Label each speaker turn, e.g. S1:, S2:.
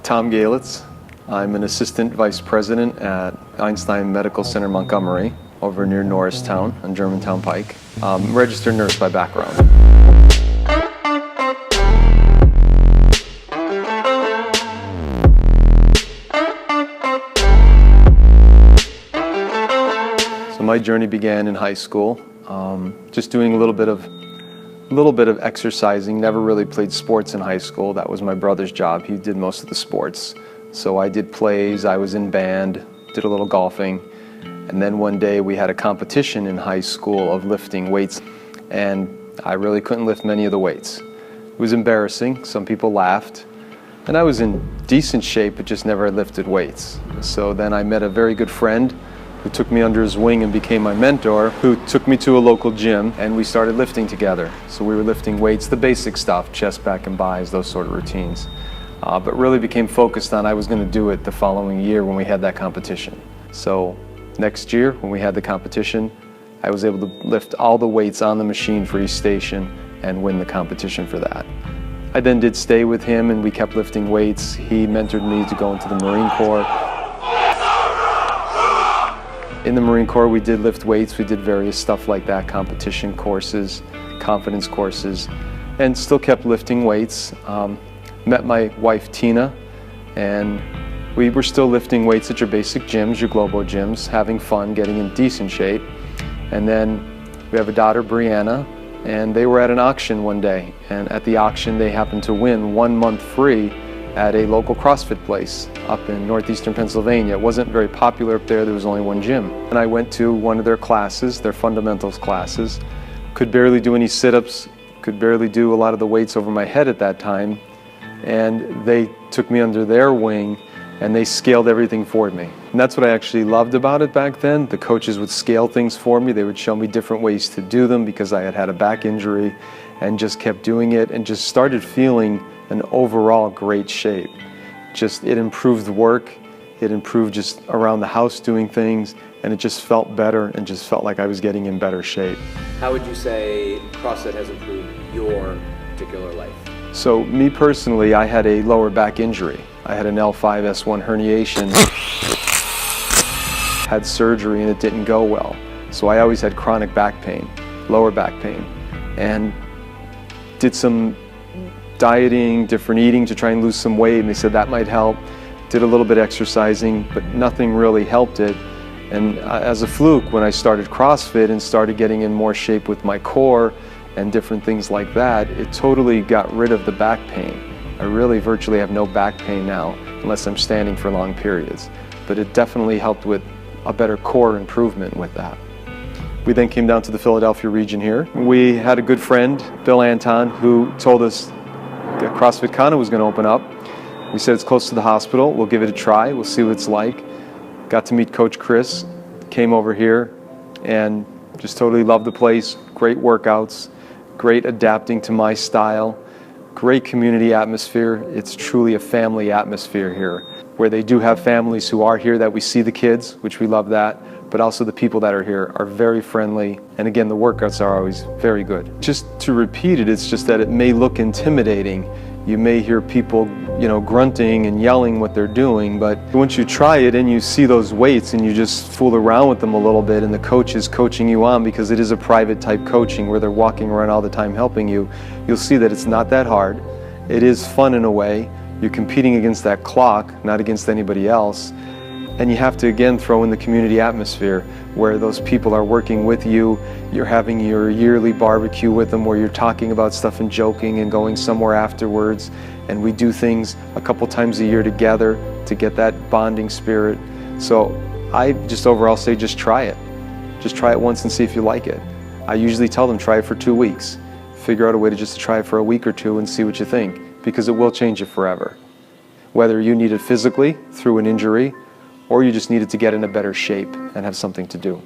S1: Tom Galitz. I'm an assistant vice president at Einstein Medical Center Montgomery over near Norristown on Germantown Pike. I'm a registered nurse by background. So my journey began in high school, just doing a little bit of exercising. Never really played sports in high school. That was my brother's job. He did most of the sports. So I did plays, I was in band, did a little golfing, and then one day we had a competition in high school of lifting weights, and I really couldn't lift many of the weights. It was embarrassing. Some people laughed, and I was in decent shape but just never lifted weights. So then I met a very good friend who took me under his wing and became my mentor, who took me to a local gym, and we started lifting together. So we were lifting weights, the basic stuff, chest, back, and buys, those sort of routines. But really became focused on I was going to do it the following year when we had that competition. So next year when we had the competition, I was able to lift all the weights on the machine for each station and win the competition for that. I then did stay with him and we kept lifting weights. He mentored me to go into the Marine Corps. In the Marine Corps we did lift weights, we did various stuff like that, competition courses, confidence courses, and still kept lifting weights. Met my wife Tina, and we were still lifting weights at your basic gyms, your Globo gyms, having fun, getting in decent shape. And then we have a daughter, Brianna, and they were at an auction one day, and at the auction they happened to win 1 month free at a local CrossFit place up in northeastern Pennsylvania. It wasn't very popular up there was only one gym. And I went to one of their classes, their fundamentals classes, could barely do any sit-ups, could barely do a lot of the weights over my head at that time. And they took me under their wing and they scaled everything for me. And that's what I actually loved about it back then. The coaches would scale things for me. They would show me different ways to do them because I had had a back injury and just kept doing it and just started feeling an overall great shape. It improved work, it improved just around the house doing things, and it just felt better and just felt like I was getting in better shape.
S2: How would you say CrossFit has improved your particular life?
S1: So me personally, I had a lower back injury. I had an L5-S1 herniation, had surgery and it didn't go well. So I always had chronic back pain, lower back pain, and did some dieting, different eating to try and lose some weight, and they said that might help. Did a little bit exercising, but nothing really helped it. And as a fluke, when I started CrossFit and started getting in more shape with my core and different things like that, it totally got rid of the back pain. I really virtually have no back pain now, unless I'm standing for long periods. But it definitely helped with a better core improvement with that. We then came down to the Philadelphia region here. We had a good friend, Bill Anton, who told us that CrossFit Kanna was going to open up. We said it's close to the hospital, we'll give it a try, we'll see what it's like. Got to meet Coach Chris, came over here, and just totally loved the place. Great workouts, great adapting to my style, great community atmosphere. It's truly a family atmosphere here, where they do have families who are here that we see the kids, which we love that, but also the people that are here are very friendly, and again, the workouts are always very good. Just to repeat it, it's just that it may look intimidating. You may hear people, grunting and yelling what they're doing, but once you try it and you see those weights and you just fool around with them a little bit and the coach is coaching you on, because it is a private type coaching where they're walking around all the time helping you, you'll see that it's not that hard. It is fun in a way. You're competing against that clock, not against anybody else. And you have to again throw in the community atmosphere where those people are working with you. You're having your yearly barbecue with them where you're talking about stuff and joking and going somewhere afterwards. And we do things a couple times a year together to get that bonding spirit. So I just overall say just try it. Just try it once and see if you like it. I usually tell them try it for 2 weeks. Figure out a way to just try it for a week or two and see what you think, because it will change you forever. Whether you need it physically through an injury or you just needed to get in a better shape and have something to do.